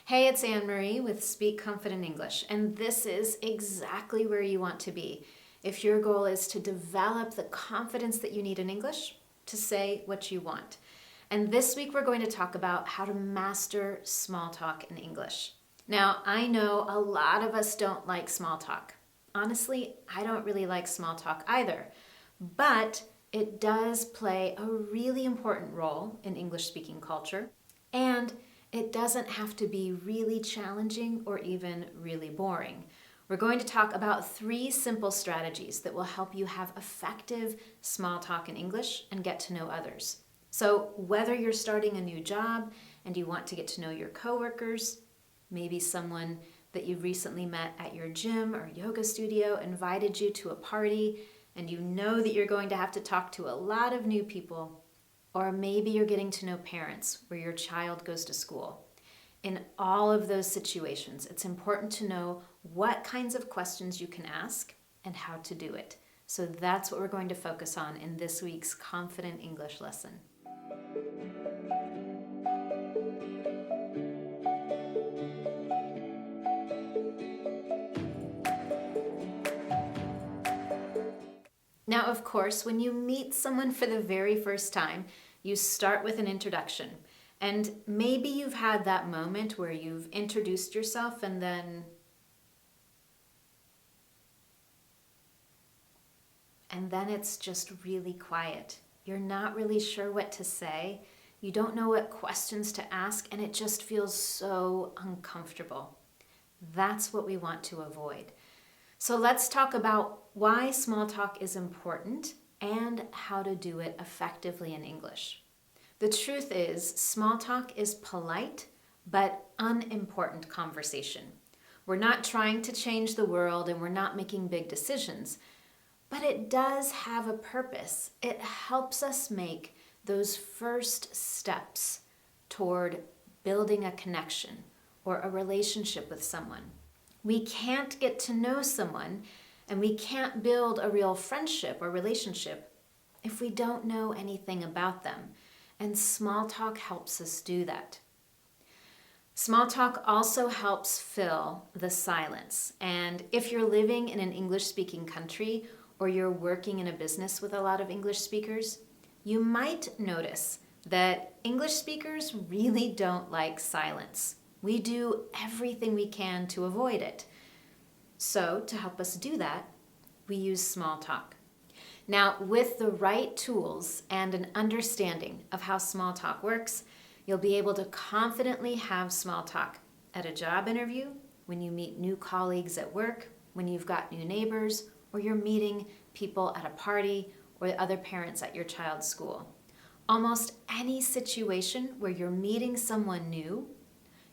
Hey, it's Anne-Marie with Speak Confident English, and this is exactly where you want to be if your goal is to develop the confidence that you need in English to say what you want. And this week we're going to talk about how to master small talk in English. Now, I know a lot of us don't like small talk. Honestly, I don't really like small talk either, but it does play a really important role in English speaking culture, and it doesn't have to be really challenging or even really boring. We're going to talk about 3 simple strategies that will help you have effective small talk in English and get to know others. So whether you're starting a new job and you want to get to know your coworkers, maybe someone that you recently met at your gym or yoga studio invited you to a party and you know that you're going to have to talk to a lot of new people, or maybe you're getting to know parents where your child goes to school. In all of those situations, it's important to know what kinds of questions you can ask and how to do it. So that's what we're going to focus on in this week's Confident English lesson. Now, of course, when you meet someone for the very first time, you start with an introduction. And maybe you've had that moment where you've introduced yourself and then it's just really quiet. You're not really sure what to say. You don't know what questions to ask, and it just feels so uncomfortable. That's what we want to avoid. So let's talk about why small talk is important and how to do it effectively in English. The truth is, small talk is polite but unimportant conversation. We're not trying to change the world and we're not making big decisions, but it does have a purpose. It helps us make those first steps toward building a connection or a relationship with someone. We can't get to know someone and we can't build a real friendship or relationship if we don't know anything about them. And small talk helps us do that. Small talk also helps fill the silence. And if you're living in an English-speaking country or you're working in a business with a lot of English speakers, you might notice that English speakers really don't like silence. We do everything we can to avoid it. So, to help us do that, we use small talk. Now, with the right tools and an understanding of how small talk works, you'll be able to confidently have small talk at a job interview, when you meet new colleagues at work, when you've got new neighbors, or you're meeting people at a party or other parents at your child's school. Almost any situation where you're meeting someone new,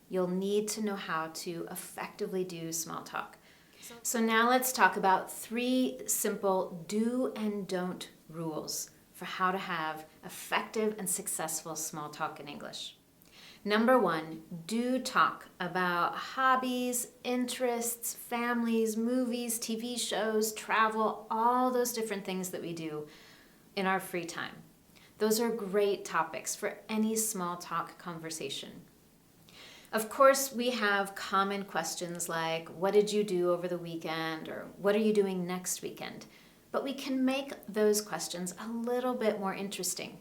you'll need to know how to effectively do small talk. So now let's talk about 3 simple do and don't rules for how to have effective and successful small talk in English. Number 1, do talk about hobbies, interests, families, movies, TV shows, travel, all those different things that we do in our free time. Those are great topics for any small talk conversation. Of course, we have common questions like, what did you do over the weekend? Or what are you doing next weekend? But we can make those questions a little bit more interesting.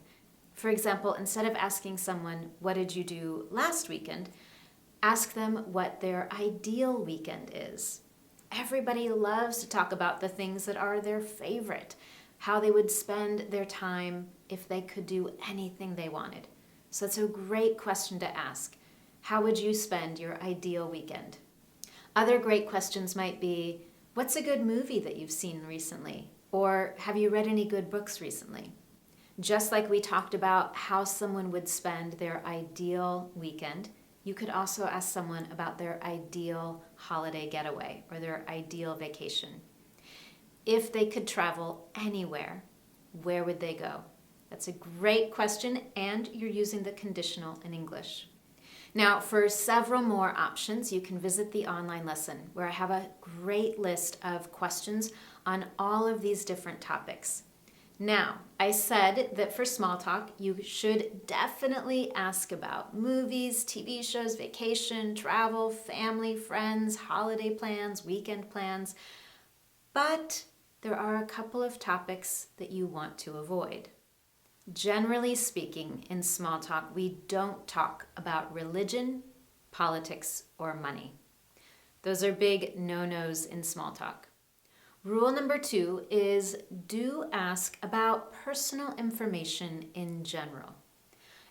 For example, instead of asking someone, what did you do last weekend? Ask them what their ideal weekend is. Everybody loves to talk about the things that are their favorite, how they would spend their time if they could do anything they wanted. So it's a great question to ask. How would you spend your ideal weekend? Other great questions might be, what's a good movie that you've seen recently? Or have you read any good books recently? Just like we talked about how someone would spend their ideal weekend, you could also ask someone about their ideal holiday getaway or their ideal vacation. If they could travel anywhere, where would they go? That's a great question, and you're using the conditional in English. Now, for several more options, you can visit the online lesson where I have a great list of questions on all of these different topics. Now, I said that for small talk, you should definitely ask about movies, TV shows, vacation, travel, family, friends, holiday plans, weekend plans, but there are a couple of topics that you want to avoid. Generally speaking, in small talk, we don't talk about religion, politics, or money. Those are big no-nos in small talk. Rule number 2 is do ask about personal information in general.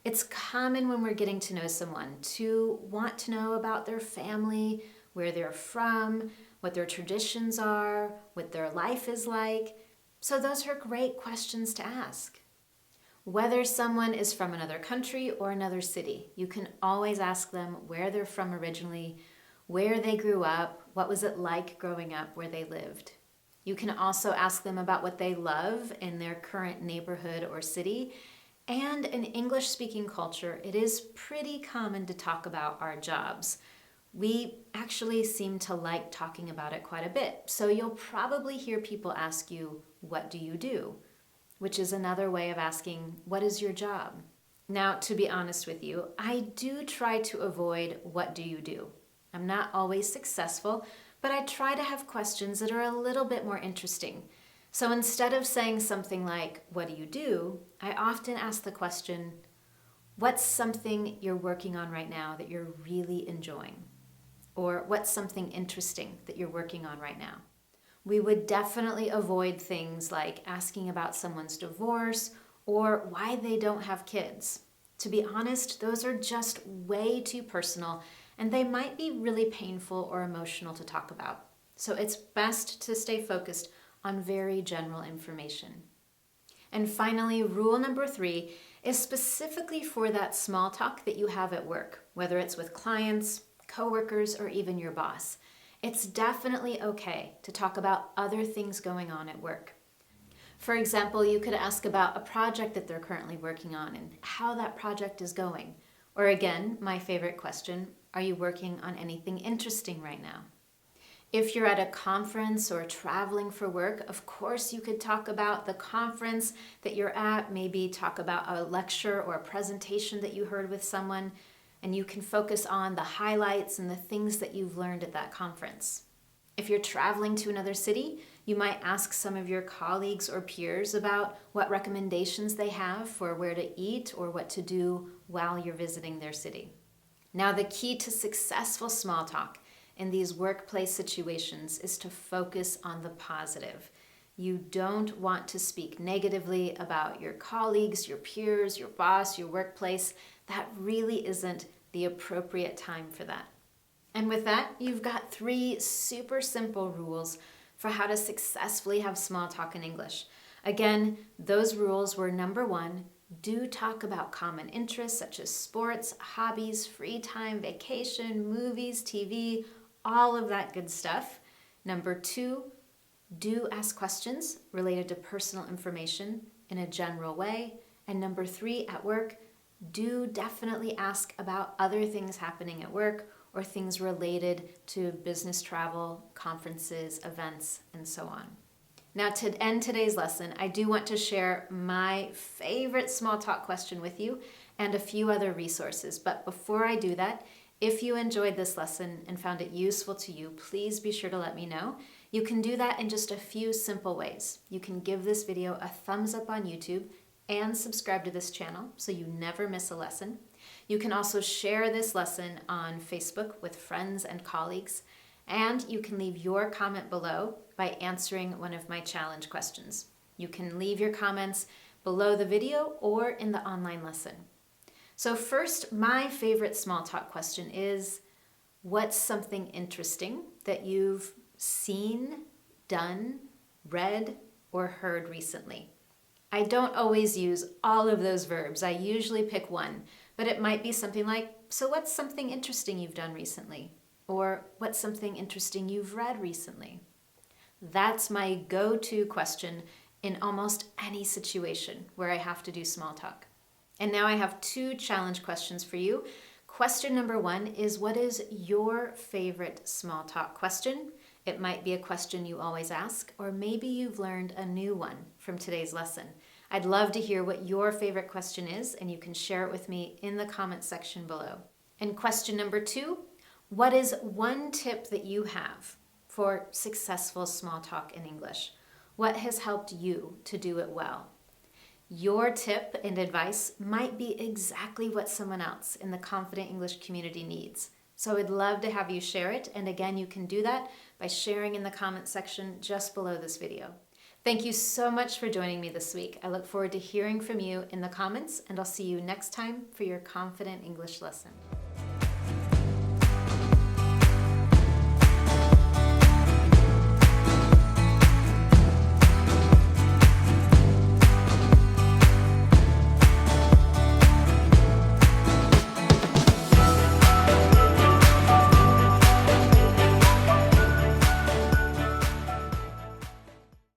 It's common when we're getting to know someone to want to know about their family, where they're from, what their traditions are, what their life is like. So those are great questions to ask. Whether someone is from another country or another city, you can always ask them where they're from originally, where they grew up, what was it like growing up where they lived. You can also ask them about what they love in their current neighborhood or city. And in English-speaking culture, it is pretty common to talk about our jobs. We actually seem to like talking about it quite a bit. So you'll probably hear people ask you, "What do you do?" which is another way of asking, "What is your job?" Now, to be honest with you, I do try to avoid "What do you do?" I'm not always successful, but I try to have questions that are a little bit more interesting. So instead of saying something like, "What do you do?" I often ask the question, "What's something you're working on right now that you're really enjoying?" Or "What's something interesting that you're working on right now?" We would definitely avoid things like asking about someone's divorce or why they don't have kids. To be honest, those are just way too personal and they might be really painful or emotional to talk about. So it's best to stay focused on very general information. And finally, rule number 3 is specifically for that small talk that you have at work, whether it's with clients, coworkers, or even your boss. It's definitely okay to talk about other things going on at work. For example, you could ask about a project that they're currently working on and how that project is going. Or again, my favorite question, are you working on anything interesting right now? If you're at a conference or traveling for work, of course you could talk about the conference that you're at, maybe talk about a lecture or a presentation that you heard with someone, and you can focus on the highlights and the things that you've learned at that conference. If you're traveling to another city, you might ask some of your colleagues or peers about what recommendations they have for where to eat or what to do while you're visiting their city. Now, the key to successful small talk in these workplace situations is to focus on the positive. You don't want to speak negatively about your colleagues, your peers, your boss, your workplace. That really isn't the appropriate time for that. And with that, you've got 3 super simple rules for how to successfully have small talk in English. Again, those rules were number 1, do talk about common interests such as sports, hobbies, free time, vacation, movies, TV, all of that good stuff. Number 2, do ask questions related to personal information in a general way. And number 3, at work, do definitely ask about other things happening at work or things related to business travel, conferences, events, and so on. Now, to end today's lesson, I do want to share my favorite small talk question with you and a few other resources. But before I do that, if you enjoyed this lesson and found it useful to you, please be sure to let me know. You can do that in just a few simple ways. You can give this video a thumbs up on YouTube and subscribe to this channel so you never miss a lesson. You can also share this lesson on Facebook with friends and colleagues, and you can leave your comment below by answering one of my challenge questions. You can leave your comments below the video or in the online lesson. So first, my favorite small talk question is, what's something interesting that you've seen, done, read, or heard recently? I don't always use all of those verbs. I usually pick one, but it might be something like, so what's something interesting you've done recently? Or what's something interesting you've read recently? That's my go-to question in almost any situation where I have to do small talk. And now I have 2 challenge questions for you. Question number 1 is, what is your favorite small talk question? It might be a question you always ask, or maybe you've learned a new one from today's lesson. I'd love to hear what your favorite question is, and you can share it with me in the comment section below. And question number 2, what is one tip that you have for successful small talk in English? What has helped you to do it well? Your tip and advice might be exactly what someone else in the Confident English community needs. So I'd love to have you share it. And again, you can do that by sharing in the comment section just below this video. Thank you so much for joining me this week. I look forward to hearing from you in the comments, and I'll see you next time for your Confident English lesson.